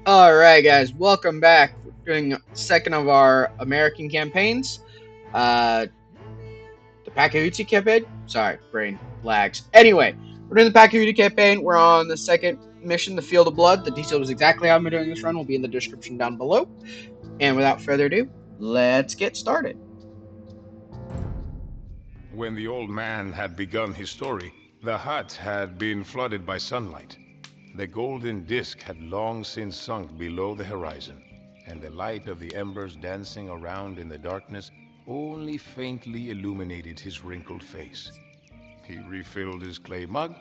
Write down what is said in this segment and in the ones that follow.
Alright guys, welcome back. We're doing second of our American campaigns. Uh the Pachacuti campaign? Sorry, brain lags. Anyway, we're doing the Pachacuti campaign. We're on the second mission, the Field of Blood. The details exactly how I'm doing this run will be in the description down below. And without further ado, let's get started. When the old man had begun his story, the hut had been flooded by sunlight. The golden disk had long since sunk below the horizon, and the light of the embers dancing around in the darkness only faintly illuminated his wrinkled face. He refilled his clay mug,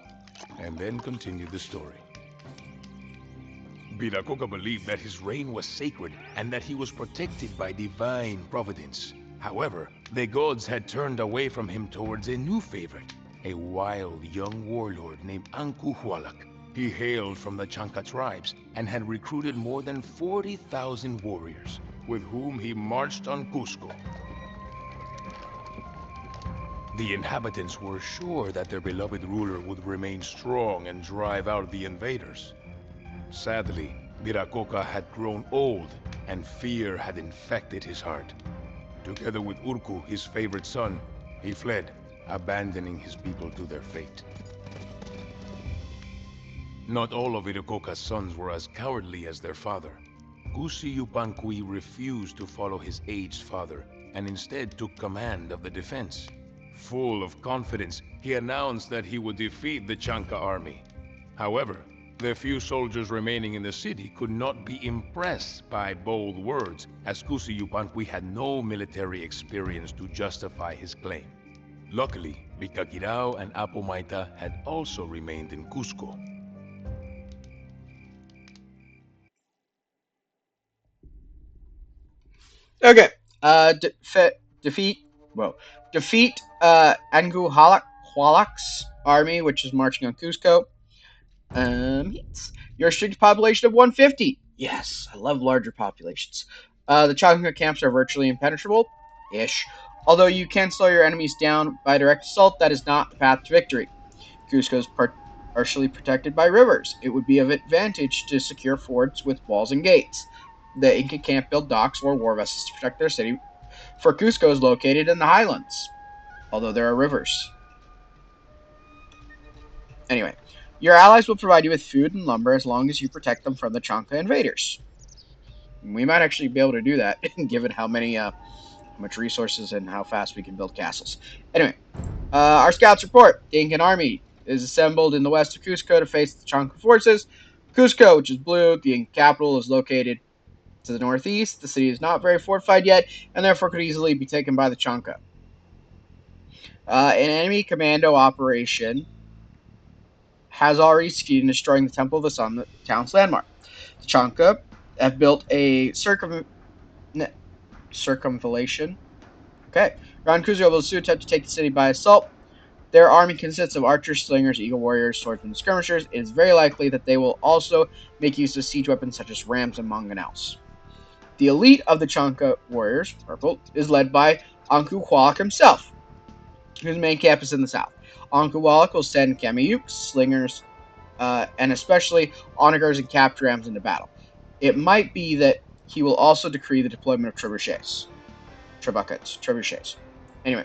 and then continued the story. Viracocha believed that his reign was sacred and that he was protected by divine providence. However, the gods had turned away from him towards a new favorite, a wild young warlord named Anccu Hualloc. He hailed from the Chanca tribes and had recruited more than 40,000 warriors, with whom he marched on Cuzco. The inhabitants were sure that their beloved ruler would remain strong and drive out the invaders. Sadly, Viracocha had grown old, and fear had infected his heart. Together with Urqu, his favorite son, he fled, abandoning his people to their fate. Not all of Viracocha's sons were as cowardly as their father. Cusi Yupanqui refused to follow his aged father, and instead took command of the defense. Full of confidence, he announced that he would defeat the Chanca army. However, the few soldiers remaining in the city could not be impressed by bold words, as Cusi Yupanqui had no military experience to justify his claim. Luckily, Vicaquirao and Apo Mayta had also remained in Cuzco. Okay. Defeat defeat Anccu Hualloc's army, which is marching on Cuzco. Yes. Your strict population of 150. Yes, I love larger populations. The Chanca camps are virtually impenetrable-ish. Although you can slow your enemies down by direct assault, that is not the path to victory. Cusco is partially protected by rivers. It would be of advantage to secure forts with walls and gates. The Inca can't build docks or war vessels to protect their city, for Cusco is located in the highlands, although there are rivers. Anyway, your allies will provide you with food and lumber as long as you protect them from the Chanca invaders. We might actually be able to do that, given how much resources and how fast we can build castles. Anyway, our scouts report: the Incan army is assembled in the west of Cusco to face the Chanca forces. Cusco, which is blue, the Incan capital, is located to the northeast. The city is not very fortified yet, and therefore could easily be taken by the Chanca. An enemy commando operation has already succeeded in destroying the Temple of the Sun, the town's landmark. The Chanca have built a circumvallation. Okay. Around Cuzco will soon attempt to take the city by assault. Their army consists of archers, slingers, eagle warriors, swordsmen, and skirmishers. It is very likely that they will also make use of siege weapons such as rams and mangonels. The elite of the Chanca warriors, purple, is led by Anccu Hualloc himself, whose main camp is in the south. Anccu Hualloc will send Kameyuks, slingers, and especially onagers and capped rams into battle. It might be that he will also decree the deployment of trebuchets. Anyway,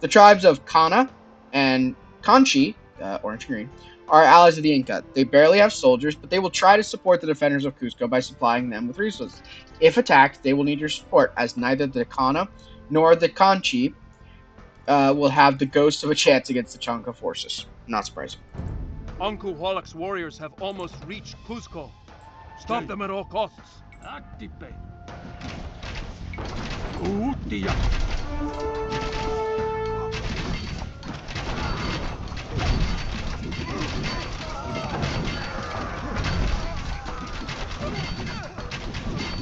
the tribes of Cana and Conchi, orange and green, are allies of the Inca. They barely have soldiers, but they will try to support the defenders of Cuzco by supplying them with resources. If attacked, they will need your support, as neither the Cana nor the Conchi will have the ghost of a chance against the Chanca forces. Not surprising. Anccu Hualloc's warriors have almost reached Cuzco. Stop them at all costs. Activate. Utia.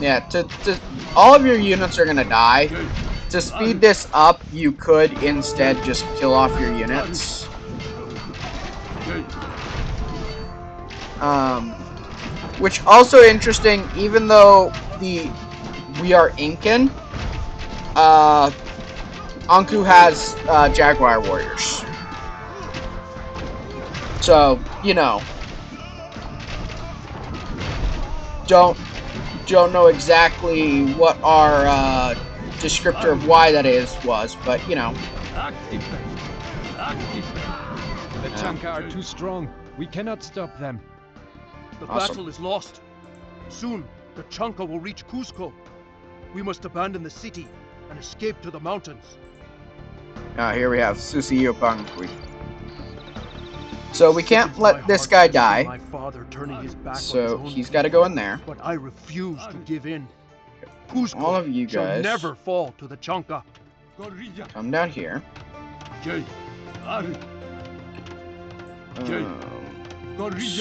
Yeah, all of your units are gonna die. To speed this up, you could instead just kill off your units. Which also interesting, even though we are Incan, Anccu has Jaguar warriors. So, you know, don't don't know exactly what our descriptor of why that was, but you know. Activate! Activate! The Chanca are too strong. We cannot stop them. The Awesome. battle is lost. Soon, the Chanca will reach Cuzco. We must abandon the city and escape to the mountains. Here we have Cusi Yupanqui. So we can't Sickens let my this heart guy to see die. my father turning his back on his So own he's people, got to go in there. But I refuse to give in. Cuzco All of you shall guys never fall to the Chanca. come down here.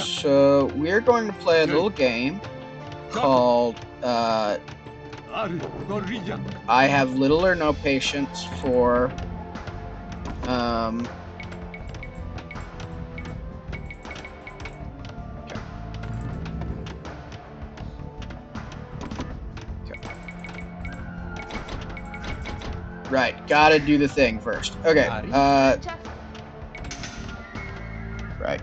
So we're going to play a little game called I have little or no patience for Right, gotta do the thing first. Okay, right.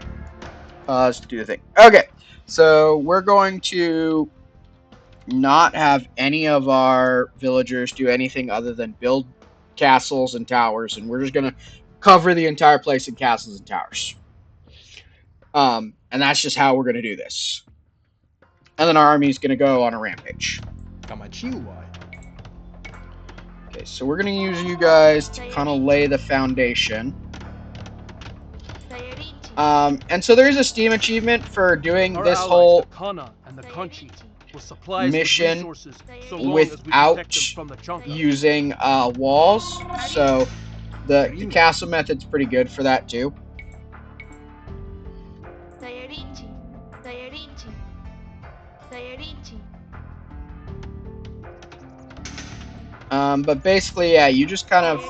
Pause, do the thing. Okay, so we're going to not have any of our villagers do anything other than build castles and towers, and we're just gonna cover the entire place in castles and towers. And that's just how we're gonna do this. And then our army's gonna go on a rampage. Okay, so we're gonna use you guys to kind of lay the foundation. And so there is a Steam achievement for doing Our this allies, whole the Kana and the Kanchi, will supply us mission with resources so long as we without protect them from the Chanca. using walls. So the castle method's pretty good for that too. But basically, yeah, you just kind of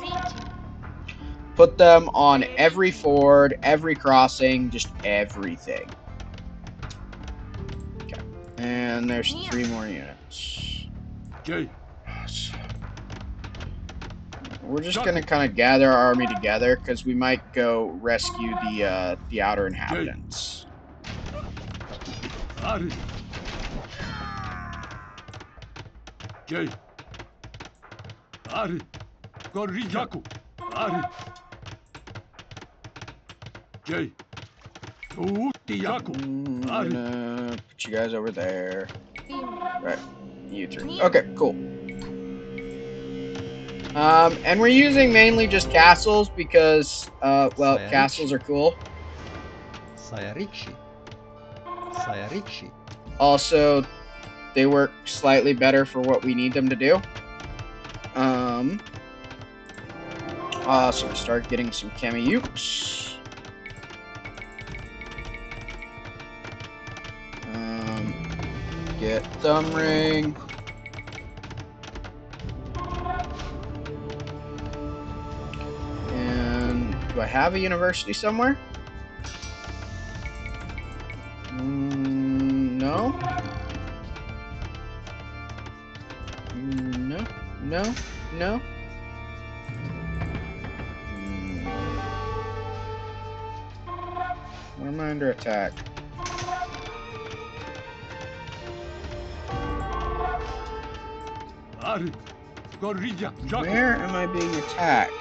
put them on every ford, every crossing, just everything. Okay. And there's 3 more units. We're just gonna kind of gather our army together because we might go rescue the outer inhabitants. I'm gonna put you guys over there. Right, you 3. Okay, cool. And we're using mainly just castles because, well, castles are cool. Also, they work slightly better for what we need them to do. So we start getting some Kamiyukes. Get Thumb Ring. And do I have a university somewhere? No. No. No. No. Where am I under attack? Where am I being attacked?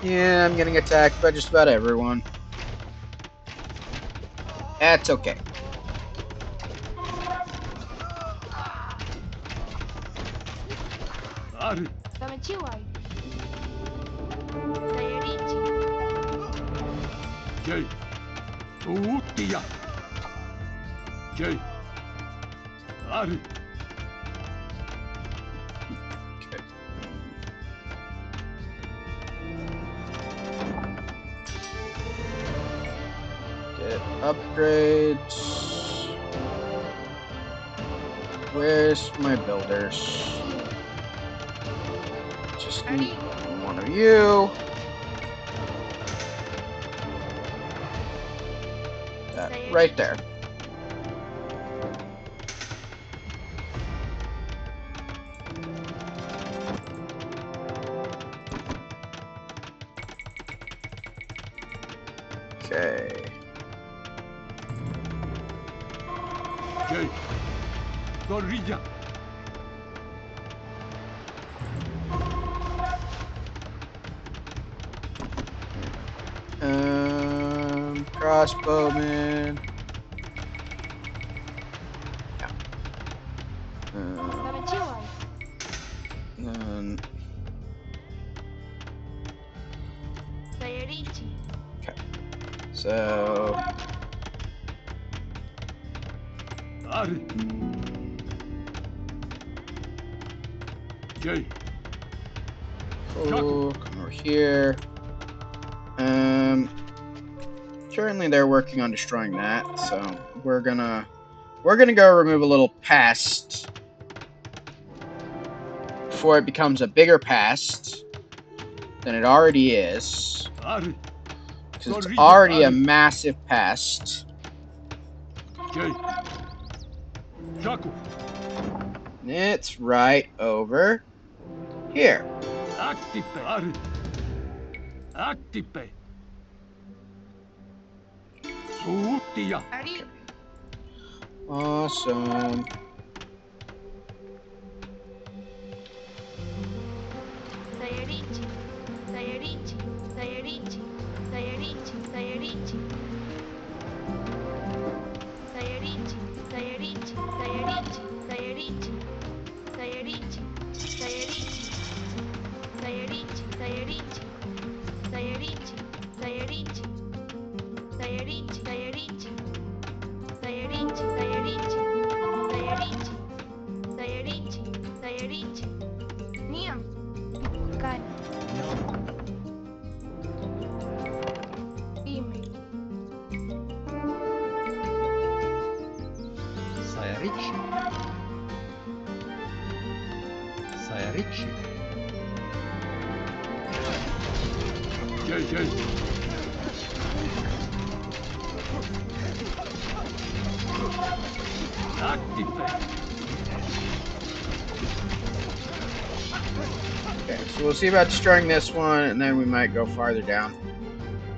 Yeah, I'm getting attacked by just about everyone. That's okay. upgrades. Where's my builders? Just need one of you. That right there. Okay. Jay. Gorilla. Crossbowman. Yeah. Then. Okay. So. Ari. Jay. Cool. Come over here. Currently they're working on destroying that, so we're gonna go remove a little pest before it becomes a bigger pest than it already is. Ari. Because it's already a massive pest. Jay. Chaco. It's right over here. Active. Ari. Active. Suutia. Awesome. Jay. Active. Okay, so we'll see about destroying this one, and then we might go farther down.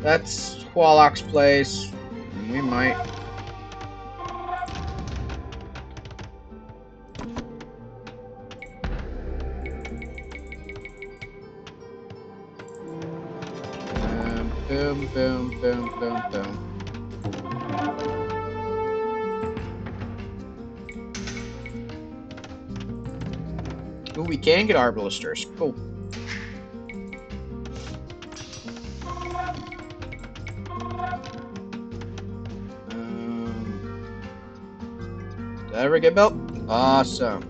That's Hualloc's place. And we might. Boom, boom, boom, boom, boom. Ooh, we can get arbalisters. Cool. Did that ever get built? Awesome.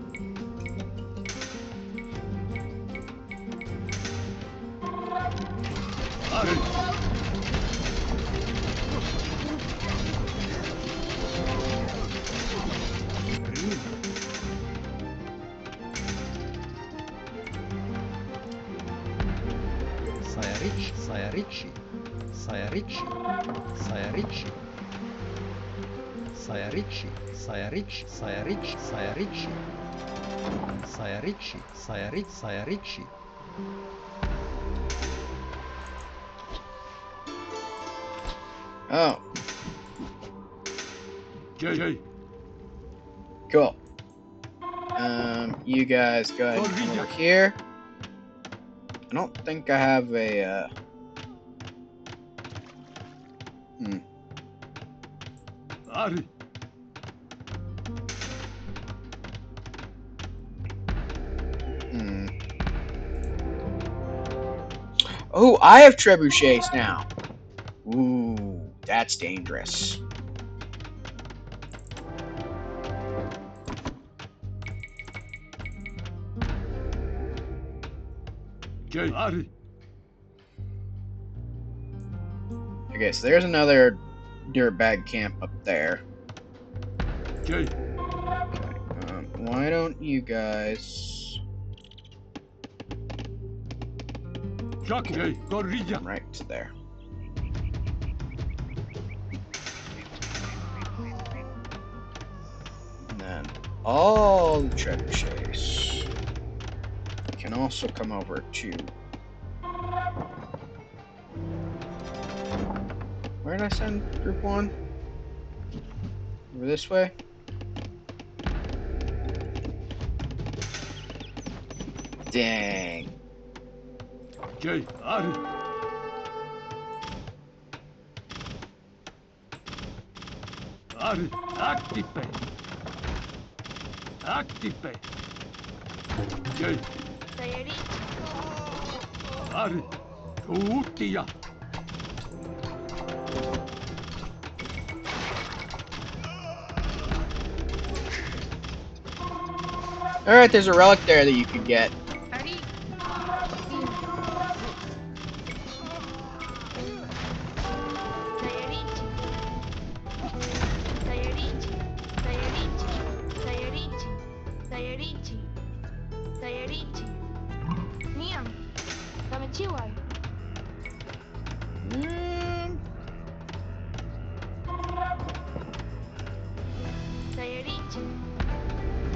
Oh. Jay. Cool. You guys go ahead and come over here. I don't think I have a, Ari. Oh, I have trebuchets now. Ooh, that's dangerous. Jay. Ari. Okay, so there's another dirtbag camp up there. Jay, Why don't you guys Jaco, Jay, Gorilla. come right to there? And then all the trebuchets can also come over to... Where did I send Group 1? Over this way? Dang. Jay, Ari. Ari, activate. Activate. Jay, Ari, Tuutia. Alright, there's a relic there that you could get. Mm,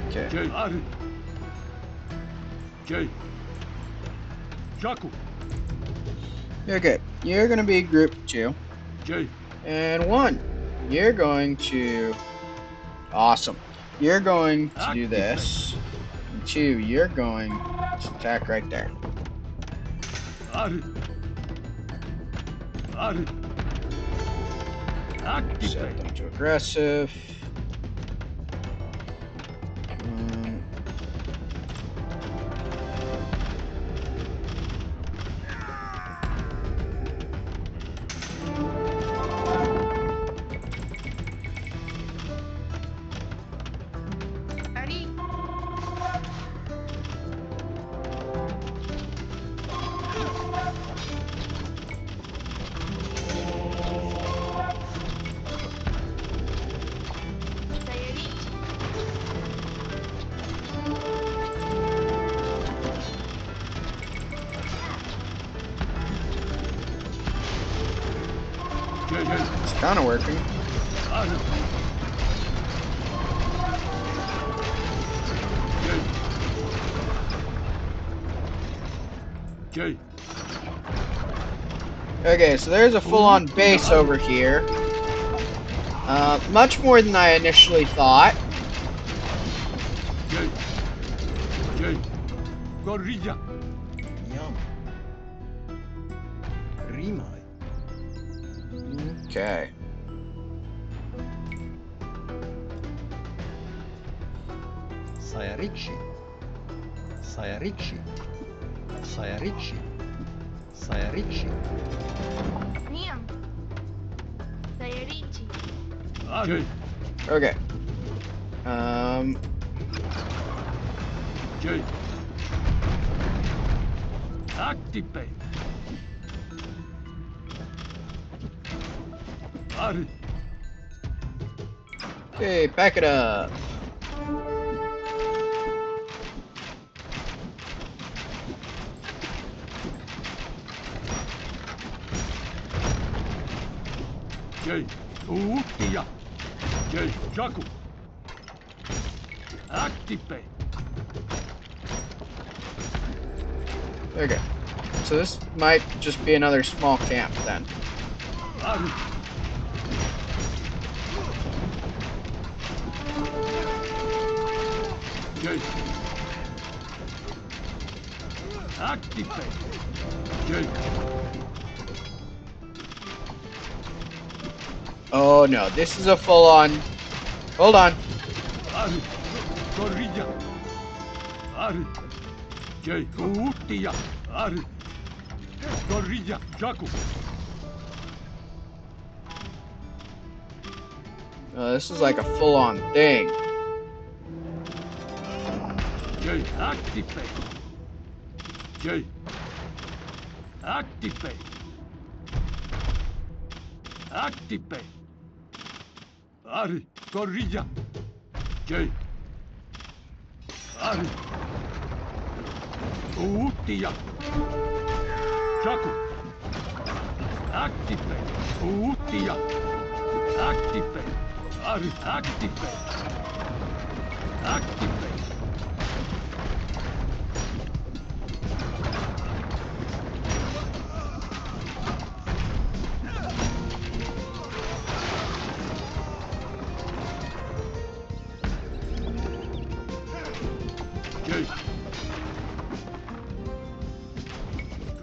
okay. Jay, Ari. Jay. Jaco, You're good. You're gonna be Group 2. Jay, And 1. You're going to... Awesome. You're going to do this. And 2, you're going to attack right there. Ari. Ari. Set Activate. them to aggressive. Jay, Jay. It's kind of working. Ari. Jay. Jay. Okay, so there's a full-on base over here. Much more than I initially thought. Jay. Jay. Gorilla. Yum. Rimai. Okay. Sayarichi. Sayarichi. Sayarichi. Sayarichi. Jay. Okay. Jay. Activate. Ari. Okay, back it up. Jay. Tuutia. Jay. Jaco. Activate. Okay. So this might just be another small camp then. Ari. Jay. Activate. Jay. Oh no, this is a full-on... Hold on. Ari. Gorilla. Ari. Jay. Tuutia. Ari. Gorilla. Jaco. This is like a full-on thing. Jay. Activate. Jay. Activate. Activate. Ari, Gorilla. J. Ari. Utia. Chaku. Activate. Utia. Activate. Ari, activate. Activate. J.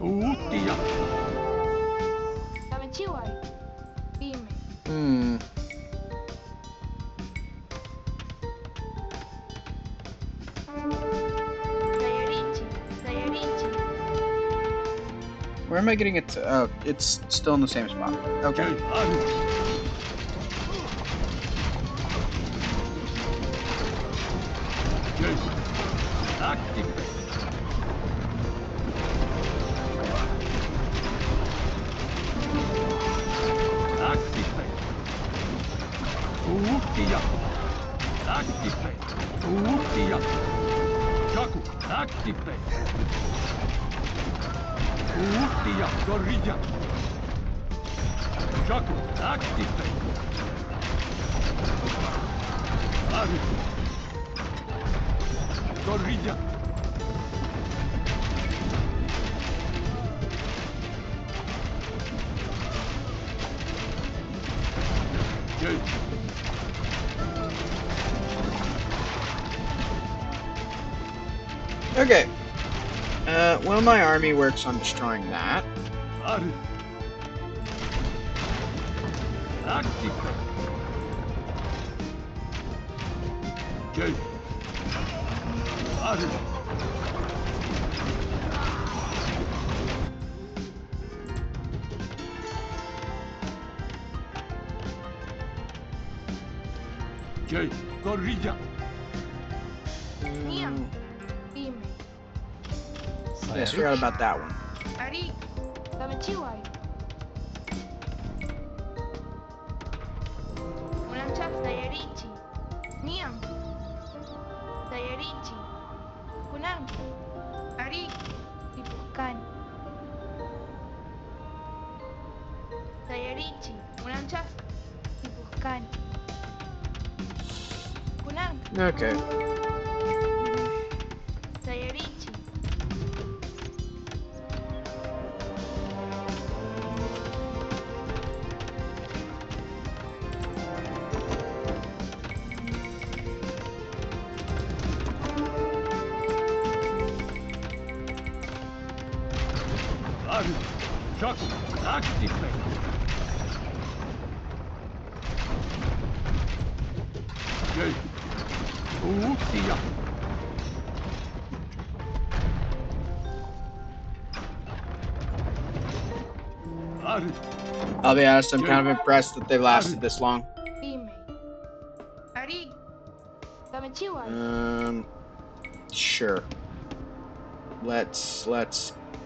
Utia. Dame Dime. Sayarichi. Sayarichi. Where am I getting it to? Oh, it's still in the same spot. Okay. J. Ari. J. Activate. Activate. Utia. Activate. Utia. Chaku. Activate. Utia. Gorilla. Chaku. Activate. Ari. Gorilla. J. Okay. Well, my army works on destroying that. Ari. Activate. J. Ari. J. Gorilla. Niam. Dime. Yes, forgot about that one. Ari. Dame Unanchak Sayarichi. Niam. Sayarichi. Kunam. Ari. Tipuskan. Sayarichi. Unanchak. Tipuskan. Kunam. Okay. Sayarichi. Ari. Chaku. Activate. J. Utia. Ari. I'll be honest, I'm kind of impressed that they lasted this long. Dime. Ari. Dame Sure. Let's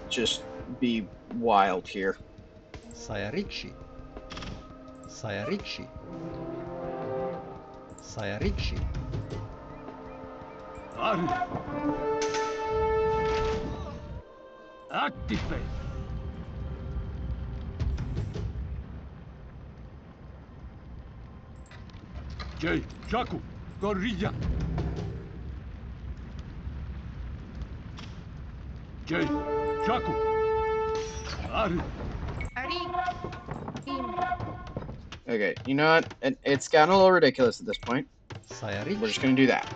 just be wild here. Sayarichi. Sayarichi. Sayarichi. Ari. Activate. J. Chaku. Gorilla. J. Chaku. Ari. Ari. Dime. Okay, you know what? It's gotten a little ridiculous at this point. Sayarichi. We're just gonna do that.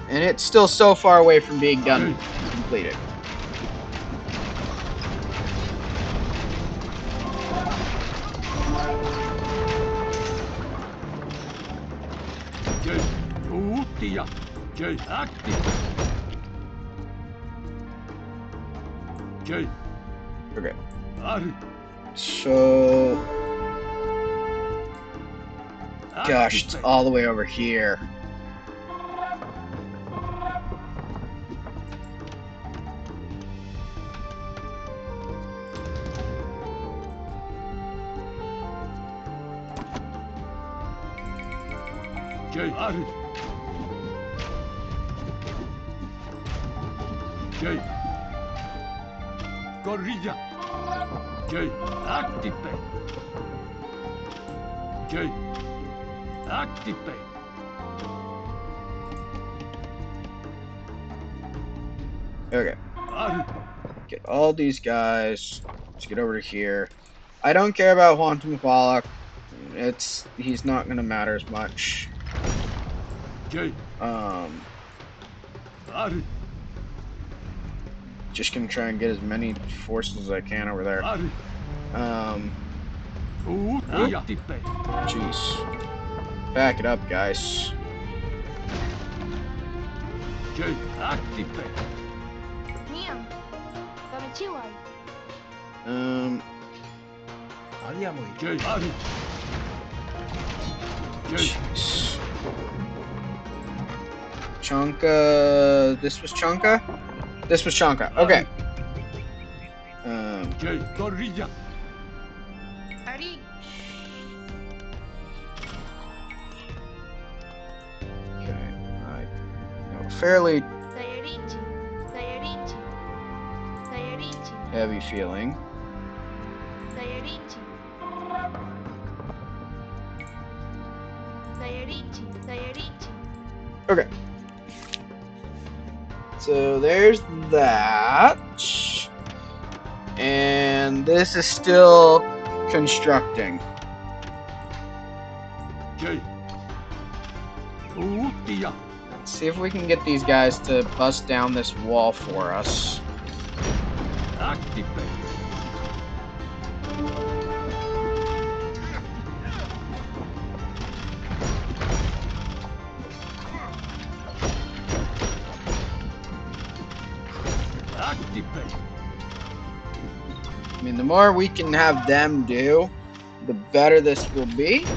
And it's still so far away from being done and completed. J. Utia. J. Active. J. Okay. Ari. So, gosh, it's Activate. all the way over here. Jay, Ari. Jay. Gorilla. Jay, activate. Jay, activate. Okay. Ari. Get all these guys. Let's get over to here. I don't care about Anccu Hualloc. He's not gonna matter as much. Jay, Ari. Just gonna try and get as many forces as I can over there. Ari. Activate. Jeez. Back it up, guys. Jay, activate. Miam. Dame chihuahua. Andiamo. Jay, Ari. Jay, Jeez. Chanca. This was Chanca? This was Chanca. Okay. Jay, Gorilla. Ari. Okay. I know fairly Sayarichi. Sayarichi. Sayarichi. heavy feeling. Sayarichi. Sayarichi. Sayarichi. Okay. So there's that. And this is still constructing. Jay. Utia. Let's see if we can get these guys to bust down this wall for us. Activate. Activate. I mean, the more we can have them do, the better this will be.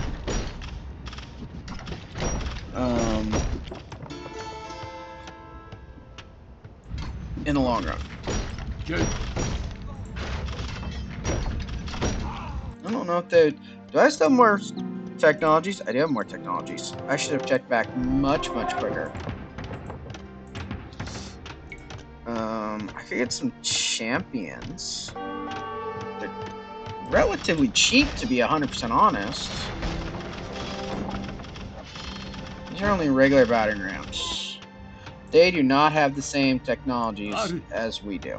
In the long run. Jay. I don't know if they... Do I still have more technologies? I do have more technologies. I should have checked back much, much quicker. I could get some champions. They're relatively cheap, to be 100% honest. These are only regular battering rams. They do not have the same technologies as we do.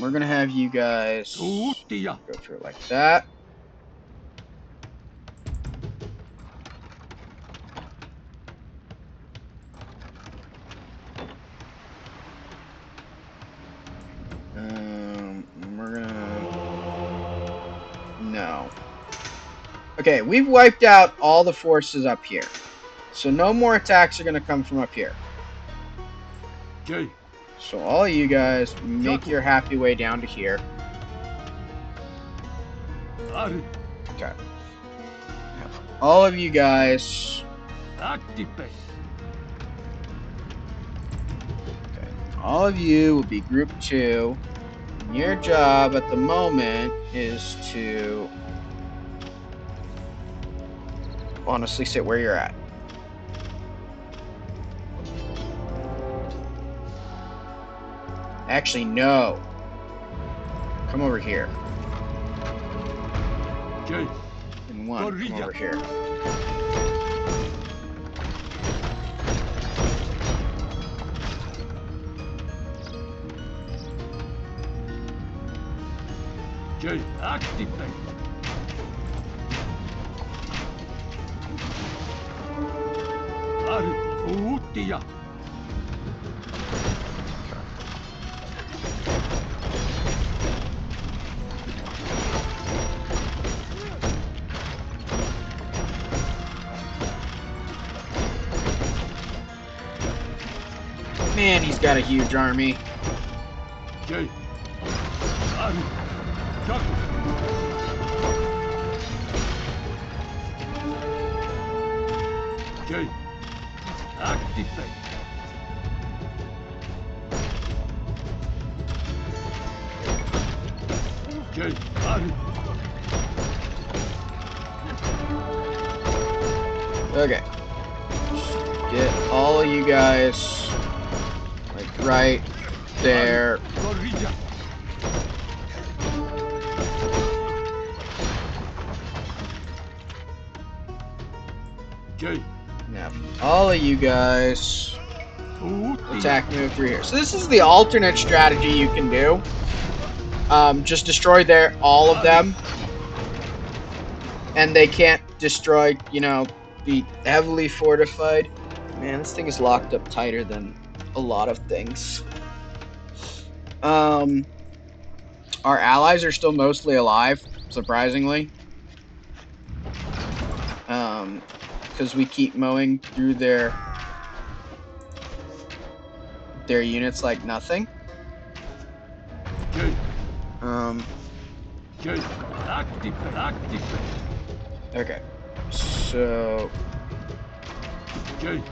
We're gonna have you guys go Utia. through it like that. We're gonna... No. Okay, we've wiped out all the forces up here. So no more attacks are gonna come from up here. Jay. So all of you guys, make your happy way down to here. Ari. Okay. All of you guys... Activate. Okay. All of you will be group 2. And your job at the moment is to... honestly sit where you're at. Actually, no. Come over here. Jay. And one, come Gorilla. over here. Jay. Activate. Ari. Utia. Man, he's got a huge army. Jay. Ari. Chuck. Jay. Activate. Jay. Ari. Okay. Just get all of you guys like right there. Gorilla. Okay. Now, all of you guys Utia. attack move through here. So this is the alternate strategy you can do. Just destroy all of them, and they can't destroy, the heavily fortified. Man, this thing is locked up tighter than a lot of things. Our allies are still mostly alive, surprisingly. Because we keep mowing through their units like nothing. Okay. Um, Okay. Active. okay. So, Okay.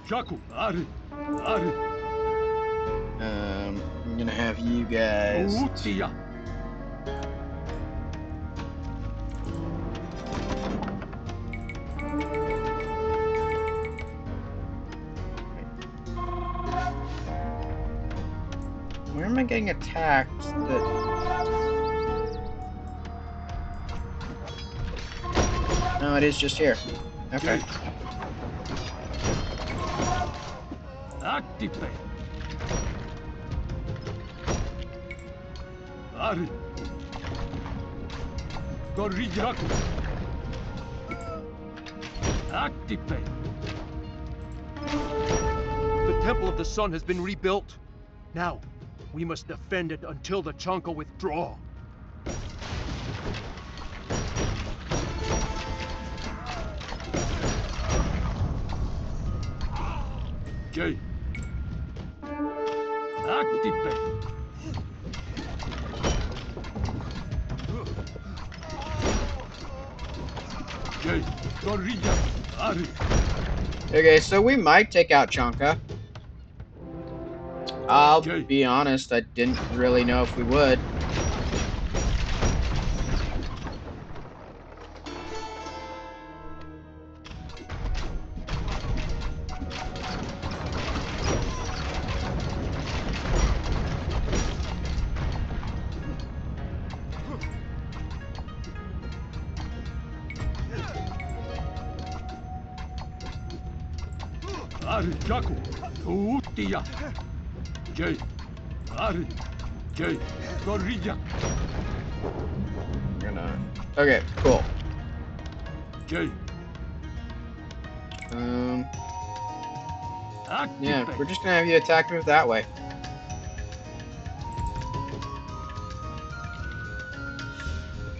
Chaku. Ari. I'm gonna have you guys. Utia. Where am I getting attacked? No, it is just here. Okay. Active. Ari. Gorilla. Active. The Temple of the Sun has been rebuilt. Now, we must defend it until the Chanca withdraw. Okay. Active. Okay. Gorilla. Ari. Okay, so we might take out Chanca. I'll Okay. be honest, I didn't really know if we would. Ari. Chaku. Utia. Okay. Ari. Okay. Gorilla. Okay, cool. Okay. Active. Yeah, we're just gonna have you attack move that way.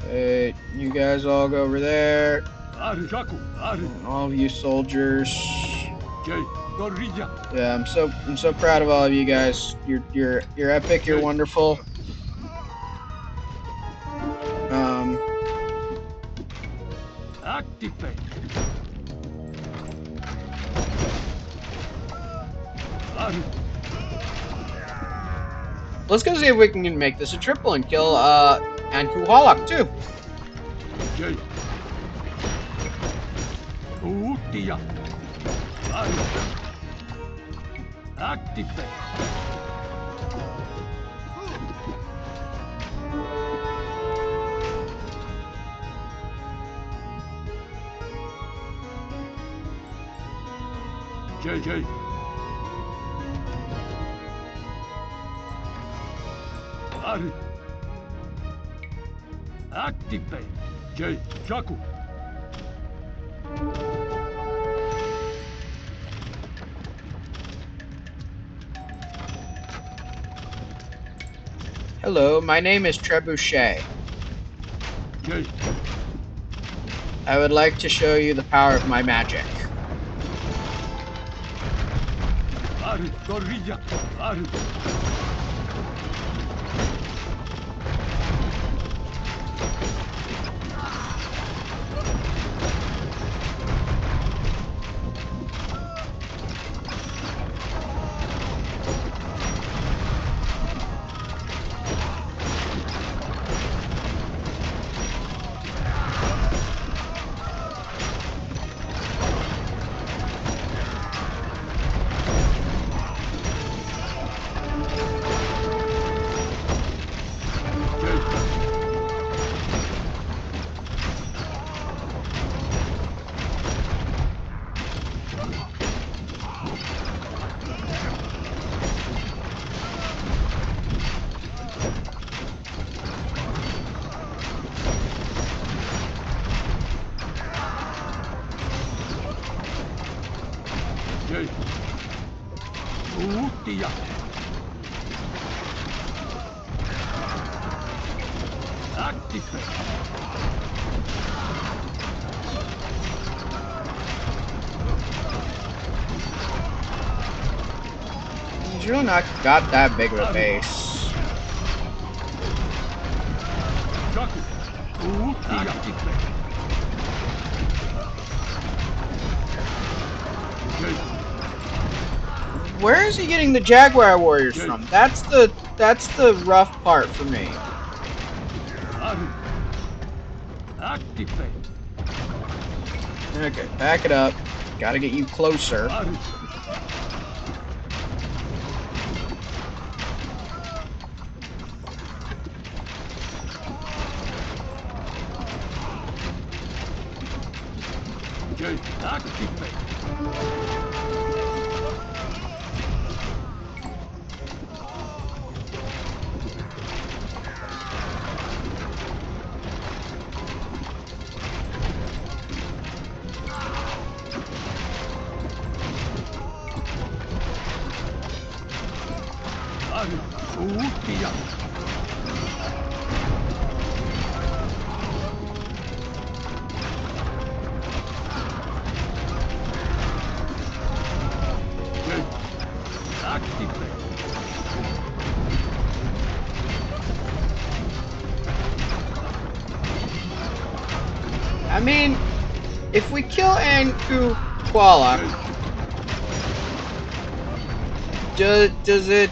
Okay, you guys all go over there. Ari. Chaku. Ari. All of you soldiers. Okay. Gorilla. Yeah, I'm so proud of all of you guys. You're epic. You're Okay. wonderful. Active. Ari. Let's go see if we can make this a triple and kill Anccu Hualloc too. Okay. Utia. Ari. Active. Okay. Ari. Active. Okay. Chaku. Hello, my name is Trebuchet. Okay. I would like to show you the power of my magic. Ari. Gorilla. Ari. He's really not got that big of a base. Where is he getting the Jaguar warriors from? That's the rough part for me. Okay, back it up. Gotta get you closer. I mean, if we kill Anccu Hualloc, does it?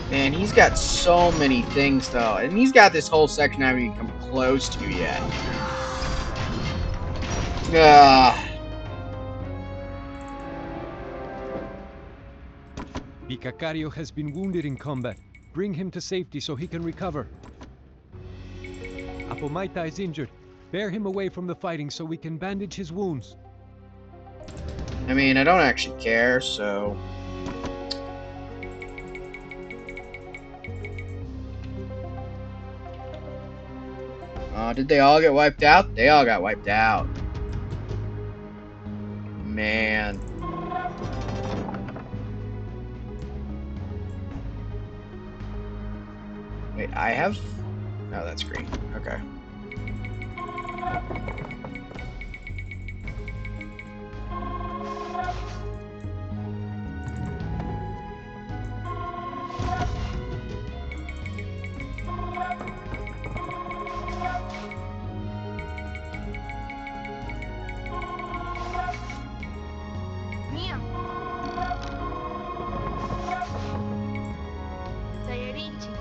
Man, he's got so many things though, and he's got this whole section I haven't even come close to yet. Vicaquirao has been wounded in combat. Bring him to safety so he can recover. Apo Mayta is injured. Bear him away from the fighting so we can bandage his wounds. I mean, I don't actually care, so... did they all get wiped out? They all got wiped out. Man. Wait, I have... Oh, that's green. Okay. Nia. Sayarichi.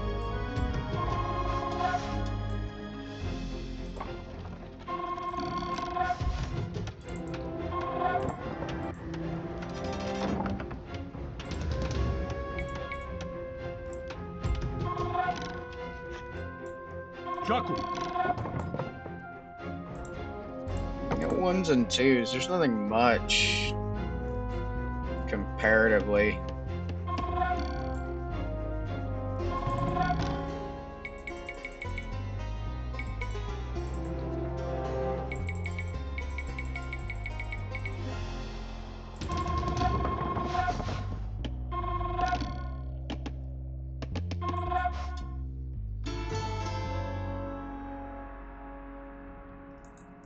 Ones and twos. There's nothing much comparatively.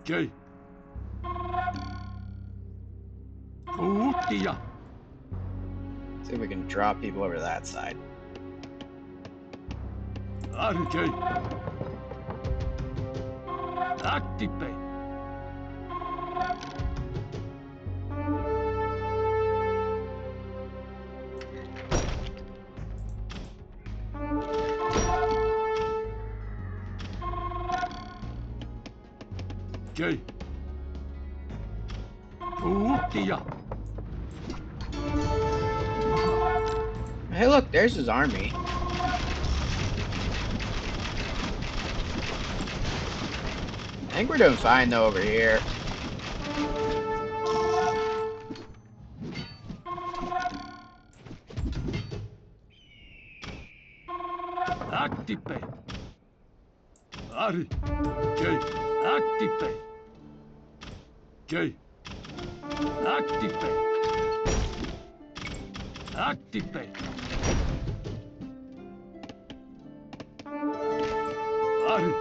Okay. See if we can drop people over that side. Okay. Activate. Okay. Hey, look, there's his army. I think we're doing fine though over here. Activate. Ari. Jay. Active. Jay. Active. Active. Ari.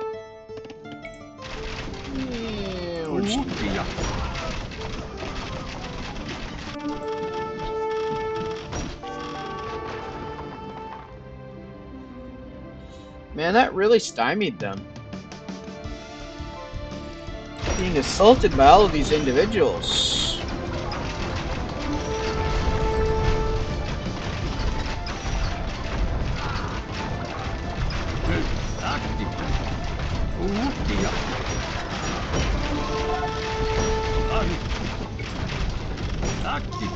Yeah, we're just- Utia. Man, that really stymied them. Being assaulted by all of these individuals. Jay. Active. Utia. Ari. Active.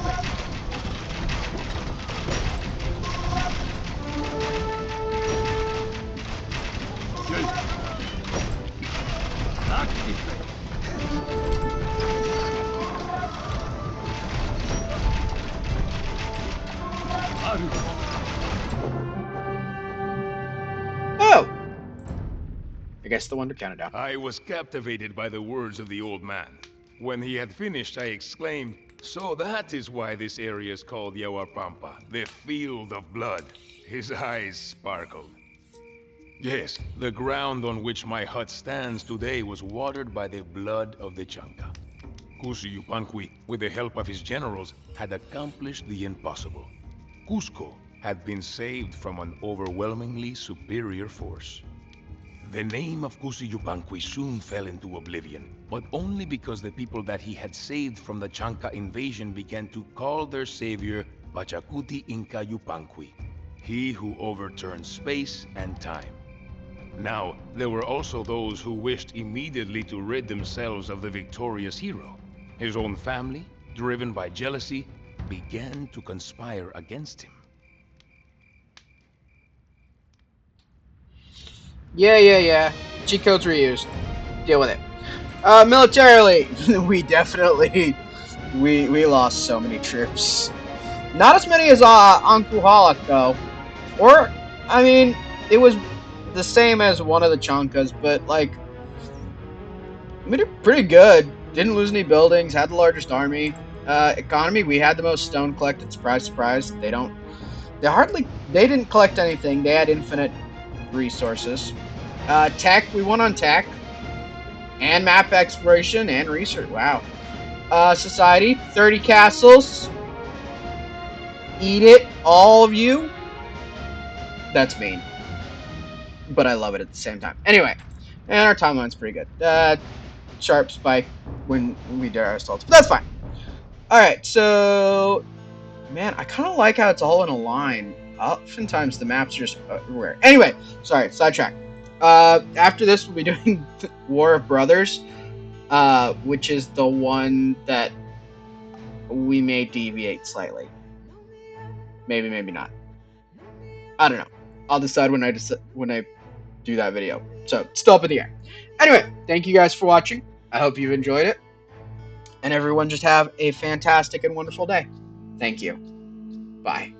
Jay. Active. Ari. Oh! I guess the wonder counted down. I was captivated by the words of the old man. When he had finished, I exclaimed, "So that is why this area is called Yahuapampa, the field of blood." His eyes sparkled. Yes, the ground on which my hut stands today was watered by the blood of the Chanca. Cusi Yupanqui, with the help of his generals, had accomplished the impossible. Cuzco had been saved from an overwhelmingly superior force. The name of Cusi Yupanqui soon fell into oblivion, but only because the people that he had saved from the Chanca invasion began to call their savior Pachacuti Inca Yupanqui, he who overturned space and time. Now, there were also those who wished immediately to rid themselves of the victorious hero. His own family, driven by jealousy, began to conspire against him. Yeah. Cheat codes reused. Deal with it. Militarily, we definitely we lost so many troops. Not as many as Anccu Hualloc though. Or I mean, it was the same as one of the Chancas, but like we did pretty good. Didn't lose any buildings. Had the largest army. Economy, we had the most stone collected. Surprise, surprise. They didn't collect anything. They had infinite resources. Tech, we won on tech. And map exploration and research. Wow. Society, 30 castles. Eat it, all of you. That's mean. But I love it at the same time. Anyway, and our timeline's pretty good. Sharp spike when we did our assaults. But that's fine. Alright, so man, I kind of like how it's all in a line. Oftentimes the maps are just everywhere. Anyway, sorry, sidetrack. After this, we'll be doing War of Brothers, which is the one that we may deviate slightly. Maybe, maybe not. I don't know. I'll decide when I do that video. So, still up in the air. Anyway, thank you guys for watching. I hope you've enjoyed it. And everyone just have a fantastic and wonderful day. Thank you. Bye.